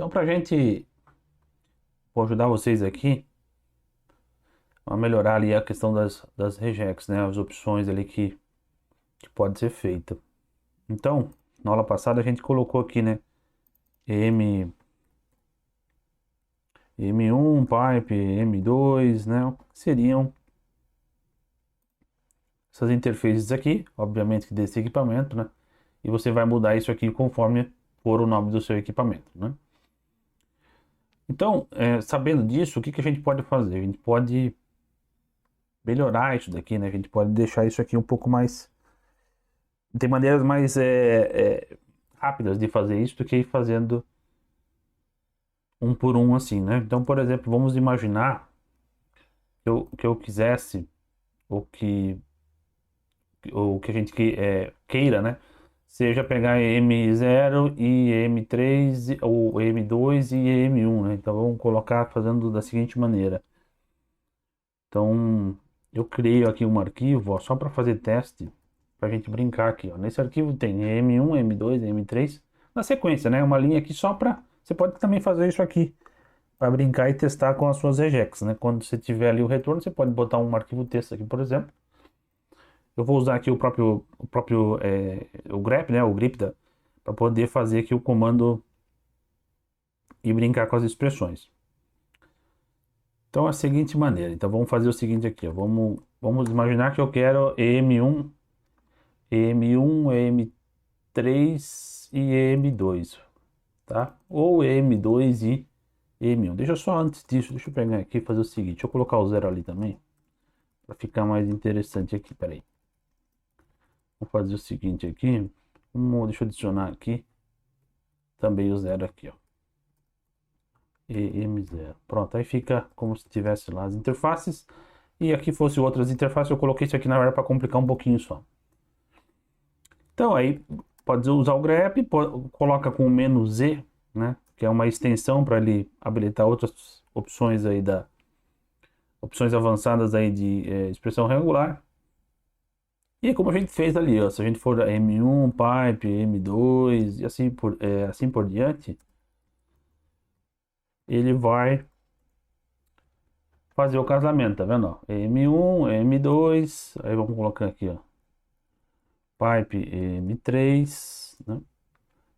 Então, para a gente, vou ajudar vocês aqui a melhorar ali a questão das regex, né? As opções ali que pode ser feita. Então, na aula passada a gente colocou aqui, né? M, M1, pipe, M2, né? Que seriam essas interfaces aqui, obviamente que desse equipamento, né? E você vai mudar isso aqui conforme for o nome do seu equipamento, né? Então, sabendo disso, o que que a gente pode fazer? A gente pode melhorar isso daqui, né? A gente pode deixar isso aqui um pouco mais... Tem maneiras mais rápidas de fazer isso do que ir fazendo um por um assim, né? Então, por exemplo, vamos imaginar que eu quisesse, ou que a gente queira, né? Seja pegar M0 e M3, ou M2 e M1, né? Então, vamos colocar fazendo da seguinte maneira. Então, eu criei aqui um arquivo, ó, só para fazer teste, para a gente brincar aqui, ó. Nesse arquivo tem M1, M2, M3, na sequência, né? Uma linha aqui só para... Você pode também fazer isso aqui, para brincar e testar com as suas regex, né? Quando você tiver ali o retorno, você pode botar um arquivo texto aqui, por exemplo. Eu vou usar aqui o grep, né? O grep para poder fazer aqui o comando e brincar com as expressões. Então, é a seguinte maneira. Então, vamos fazer o seguinte aqui, ó. Vamos imaginar que eu quero M1, M3 e M2, tá? Ou M2 e M1. Deixa eu só antes disso, deixa eu pegar aqui e fazer o seguinte. Deixa eu colocar o zero ali também, para ficar mais interessante aqui. Peraí. Vamos fazer o seguinte aqui. Deixa eu adicionar aqui também o zero aqui, ó. EM0. Pronto, aí fica como se tivesse lá as interfaces. E aqui fosse outras interfaces, eu coloquei isso aqui na verdade para complicar um pouquinho só. Então aí pode usar o grep, coloca com o "-z", né, que é uma extensão para ele habilitar outras opções aí opções avançadas aí de expressão regular. E é como a gente fez ali, ó, se a gente for M1, pipe, M2 e assim por diante, ele vai fazer o casamento, tá vendo? Ó? M1, M2, aí vamos colocar aqui, ó, pipe M3, né?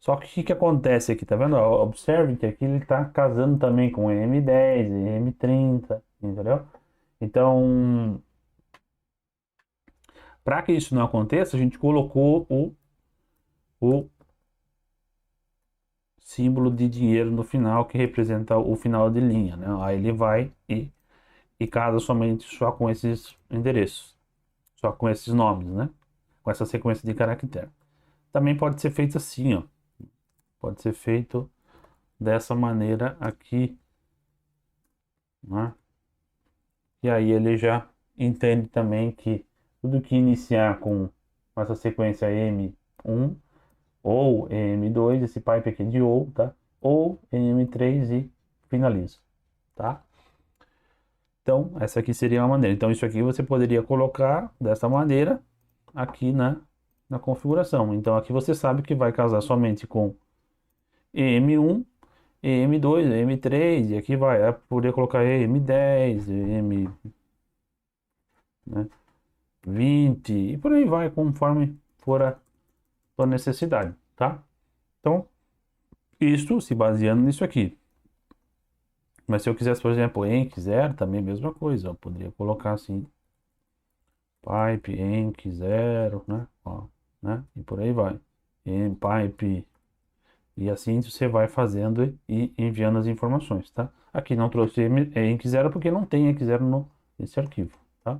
Só que o que que acontece aqui, tá vendo? Ó, observe que aqui ele está casando também com M10, M30, entendeu? Então, para que isso não aconteça, a gente colocou o símbolo de dinheiro no final, que representa o final de linha, né? Aí ele vai e casa somente só com esses endereços, só com esses nomes, né? Com essa sequência de caractere. Também pode ser feito assim, ó. Pode ser feito dessa maneira aqui, né? E aí ele já entende também que tudo que iniciar com essa sequência M1 ou M2, esse pipe aqui de ou, tá? Ou M3 e finaliza, tá? Então, essa aqui seria uma maneira. Então, isso aqui você poderia colocar dessa maneira aqui na configuração. Então, aqui você sabe que vai casar somente com M1, M2, M3, e aqui vai. Poderia colocar M10, né, 20, e por aí vai, conforme for a sua necessidade, tá? Então, isto se baseando nisso aqui. Mas se eu quisesse, por exemplo, enc 0, também a mesma coisa. Eu poderia colocar assim, pipe enc 0, né? Ó, né? E por aí vai. Pipe. E assim você vai fazendo e enviando as informações, tá? Aqui não trouxe enc 0 porque não tem enc 0 nesse arquivo, tá?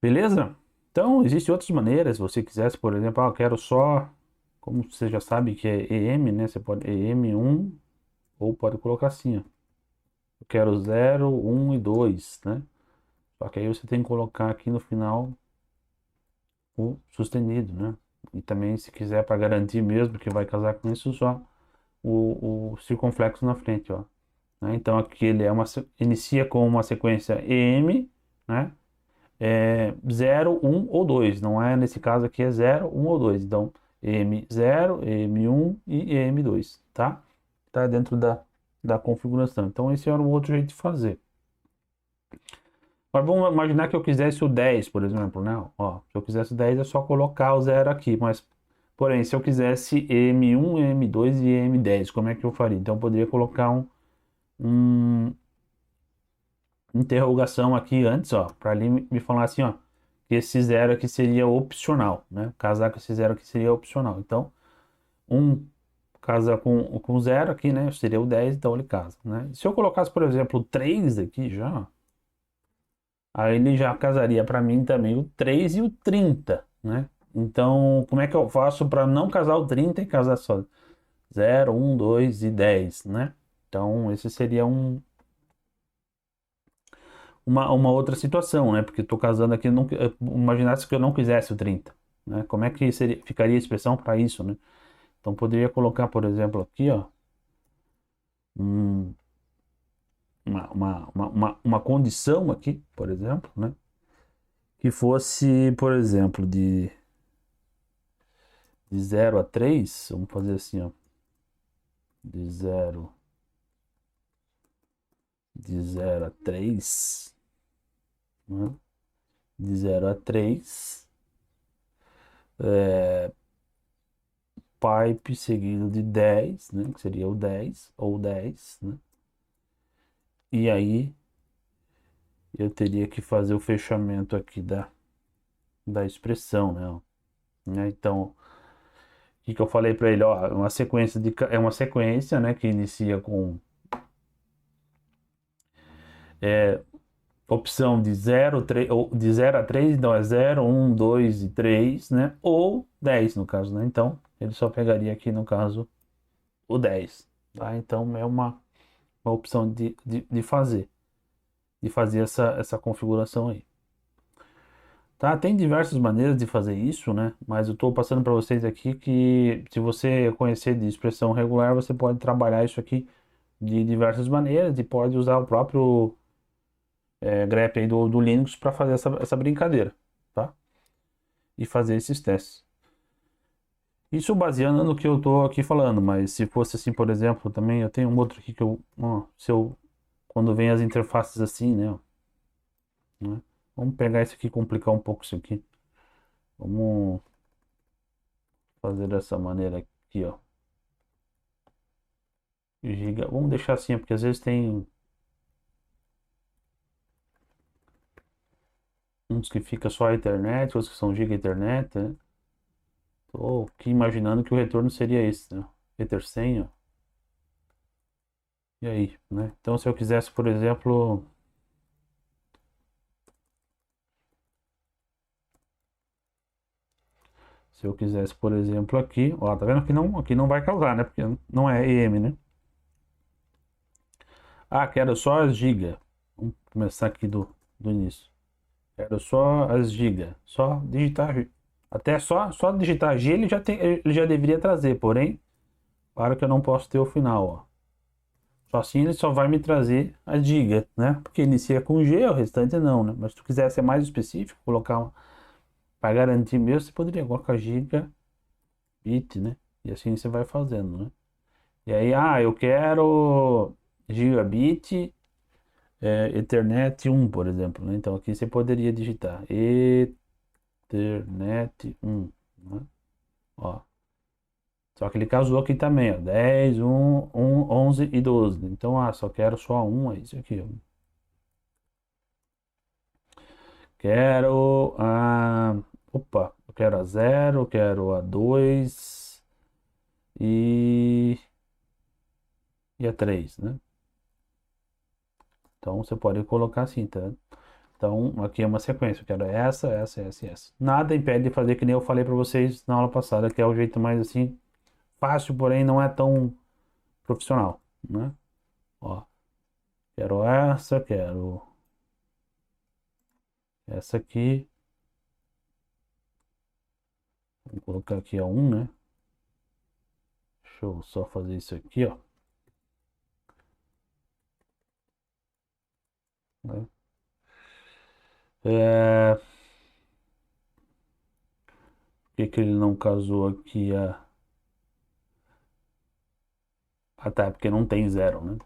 Beleza? Então, existem outras maneiras. Se você quisesse, por exemplo, eu quero só, como você já sabe que é EM, né? Você pode EM1 ou pode colocar assim, ó. Eu quero 0, 1 e 2, né? Só que aí você tem que colocar aqui no final o sustenido, né? E também, se quiser, para garantir mesmo que vai casar com isso, só o circunflexo na frente, ó. Né? Então aqui ele inicia com uma sequência EM, né? 0, 1 ou 2. Não é, nesse caso aqui é 0, 1 ou 2. Então EM0, EM1 e EM2, tá? Tá dentro da configuração. Então, esse era um outro jeito de fazer. Agora, vamos imaginar que eu quisesse o 10, por exemplo, né? Ó, se eu quisesse o 10, é só colocar o 0 aqui, mas, porém, se eu quisesse EM1, EM2 e EM10, como é que eu faria? Então, eu poderia colocar um interrogação aqui antes, ó, para ali me falar assim, ó, que esse 0 aqui seria opcional, né? Casar com esse 0 aqui seria opcional. Então, um casa com 0 aqui, né? Seria o 10, então ele casa, né? Se eu colocasse, por exemplo, o 3 aqui já, aí ele já casaria para mim também o 3 e o 30, né? Então, como é que eu faço para não casar o 30 e casar só 0, 1, 2 e 10, né? Então, esse seria uma outra situação, né? Porque estou casando aqui, não, imaginasse que eu não quisesse o 30, né? Como é que ficaria a expressão para isso, né? Então, poderia colocar, por exemplo, aqui, ó, um- uma condição aqui, por exemplo, né? Que fosse, por exemplo, de 0 a 3, vamos fazer assim, ó, de 0 a 3, né? De 0 a 3, pipe seguido de 10, né? Que seria o 10 ou 10, né? E aí eu teria que fazer o fechamento aqui da expressão, né? Ó. Né? Então, o que que eu falei para ele? Ó, uma sequência é uma sequência, né? Que inicia com opção de 0, 3, ou de 0 a 3, então é 0, 1, 2 e 3, né? Ou 10 no caso, né? Então, ele só pegaria aqui no caso o 10, tá? Então, é uma opção de fazer essa configuração aí. Tá? Tem diversas maneiras de fazer isso, né? Mas eu estou passando para vocês aqui que se você conhecer de expressão regular, você pode trabalhar isso aqui de diversas maneiras e pode usar o próprio grep aí do Linux para fazer essa brincadeira, tá? E fazer esses testes. Isso baseando no que eu estou aqui falando, mas se fosse assim, por exemplo, também eu tenho um outro aqui que se eu, quando vem as interfaces assim, né? Né? Vamos pegar esse aqui e complicar um pouco isso aqui. Vamos fazer dessa maneira aqui, ó. Giga. Vamos deixar assim, porque às vezes tem uns que fica só a internet, outros que são giga internet, né? Tô aqui imaginando que o retorno seria esse, né? Ether 100, ó. E aí, né? Então, se eu quisesse, por exemplo, se eu quisesse, por exemplo, aqui, ó, tá vendo? Aqui não vai causar, né? Porque não é EM, né? Ah, quero só as giga. Vamos começar aqui do início. Quero só as giga. Só digitar. Até só digitar G ele já deveria trazer, porém, claro que eu não posso ter o final, ó. Só assim ele só vai me trazer a giga, né? Porque inicia com G, o restante não, né? Mas se tu quiser ser mais específico, para garantir mesmo, você poderia colocar giga bit, né? E assim você vai fazendo, né? E aí, eu quero gigabit, Ethernet 1, por exemplo, né? Então aqui você poderia digitar Ethernet 1, né? Ó, só que ele casou aqui também, ó, 10, 11 e 12. Então, só quero só um, é isso aqui, ó. Quero eu quero a 0, quero a 2 e, e a 3, né? Então, você pode colocar assim, tá? Então, aqui é uma sequência. Eu quero essa e essa. Nada impede de fazer que nem eu falei para vocês na aula passada, que é o jeito mais assim, fácil, porém não é tão profissional, né? Ó, quero essa aqui. Vou colocar aqui a 1, né? Deixa eu só fazer isso aqui, ó. Né? que ele não casou aqui tá, porque não tem zero, né?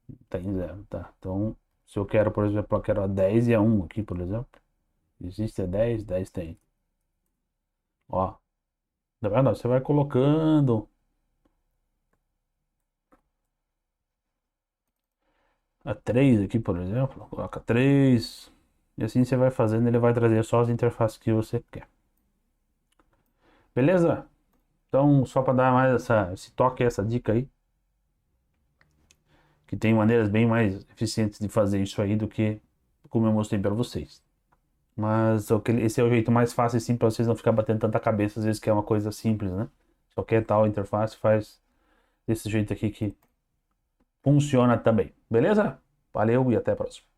Não tem zero, tá. Então, se eu quero, por exemplo, eu quero a 10 e a 1 aqui, por exemplo. Existe a 10, 10 tem. Ó, tá vendo? Você vai colocando a 3 aqui, por exemplo. Coloca 3. E assim você vai fazendo, ele vai trazer só as interfaces que você quer. Beleza? Então, só para dar mais esse toque, essa dica aí, que tem maneiras bem mais eficientes de fazer isso aí do que como eu mostrei para vocês. Mas esse é o jeito mais fácil assim para vocês não ficar batendo tanta cabeça, às vezes que é uma coisa simples, né? Só quer tal interface, faz desse jeito aqui que funciona também. Beleza? Valeu e até a próxima.